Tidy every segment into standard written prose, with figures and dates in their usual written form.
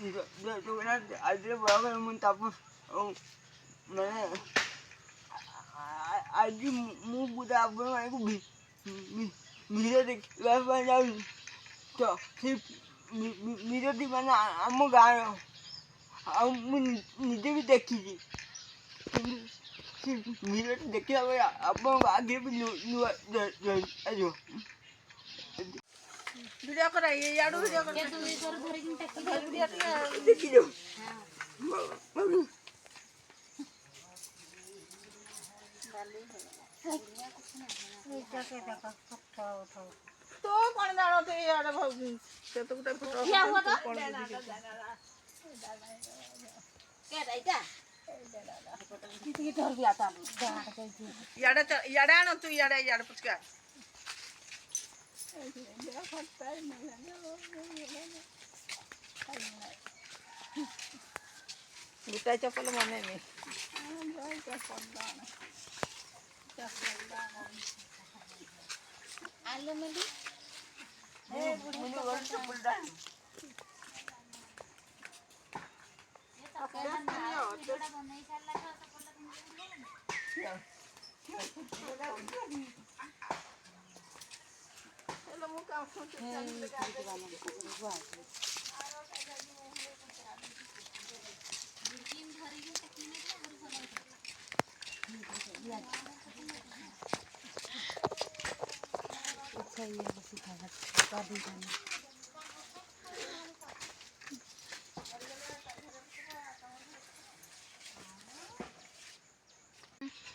ଆଜିରେ ବରାବର ମୁଁ ତାକୁ ମାନେ ଆଜି ମୁଁ ଗୋଟେ ଆପଣମାନଙ୍କୁ ଭିଡ଼ିଓ ଦେଖିବା ପାଇଁ ଯାଉଛି। ତ ସେ ଭିଡ଼ିଓଟି ମାନେ ଆମ ଗାଁର ଆଉ ମୁଁ ନିଜେ ବି ଦେଖିଛି। କିନ୍ତୁ ସେ ଭିଡ଼ିଓଟି ଦେଖିଲା ପରେ ଆପଣଙ୍କ ଆଗରେ ବି ନୂଆ ଆସିବ। ভিডিও করে ইয়াড়ু ভিডিও করে দেখি যাও। তো কোন জানো তো ইয়াড়ে সে তো গোটে ফটো কোন ইয়াড়ে আনো তুই ইয়াড়ে পুচকা গোটাই চপল মনে নেই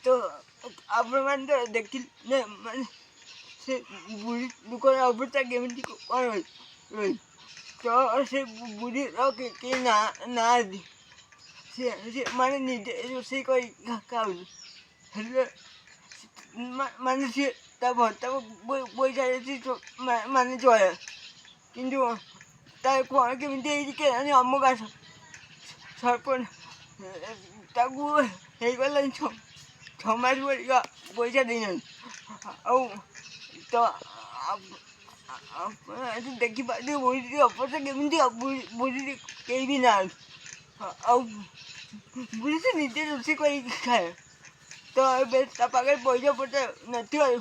তো ଆପଣମାନେ ତ ଦେଖିଲେ ମାନେ ସେ ବୁଢ଼ୀ ଲୋକର ଅବସ୍ଥା କେମିତି କ'ଣ ରହି ତ ସେ ବୁଢ଼ୀର କେହି ନାହାନ୍ତି। ସେ ମାନେ ନିଜେ ରୋଷେଇ କରି ଖାଉଛି। ହେଲେ ମାନେ ସିଏ ତା ଭର୍ତ୍ତାକୁ ପଇସା ମାନେ ଚଳେ। କିନ୍ତୁ ତା କ'ଣ କେମିତି ହେଇଛି କେଜାଣି ଆମ ଗାଁ ସରପଞ୍ଚ ତାକୁ ହେଇଗଲାଣି 6 ମାସ ପରିକା ପଇସା ଦେଇନାହାନ୍ତି। ଆଉ ତ ଆପଣ ଆଜି ଦେଖିପାରୁଥିବେ ବୁଢ଼ୀଟି ଅବସ୍ଥା କେମିତି ବୁଢ଼ୀଟି କେହି ବି ନାହାନ୍ତି। ଆଉ ବୁଢ଼ୀ ସେ ନିଜେ ରୋଷେଇ କରିକି ଖାଏ। ତ ଏବେ ତା ପାଖରେ ପଇସା ପତ୍ର ନଥିବାରୁ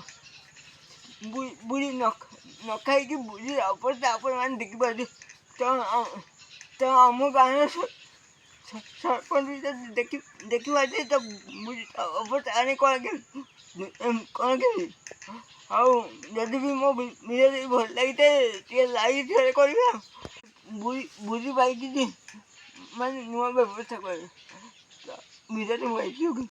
ବୁଢ଼ୀ ନ ଖାଇକି ବୁଢ଼ୀର ଅବସ୍ଥା ଆପଣମାନେ ଦେଖିପାରୁଥିବେ। ତ ଆମ ଗାଁର ସରପଞ୍ଚ ଦେଖିପାରୁଥିବେ ତ ବୁଢ଼ୀ ଅବସ୍ଥା ଆଣି କ'ଣ କେମିତି। ଆଉ ଯଦି ବି ମୋ ଭିଡ଼ିଓ ଭଲ ଲାଗିଥାଏ ଟିକେ ଲାଇକ୍ ସେୟାର କରିବେ। ବୁଢ଼ୀ ପାଇଁ କିଛି ମାନେ ନୂଆ ବ୍ୟବସ୍ଥା କରିବେ। ଭିଡ଼ିଓଟି ମୁଁ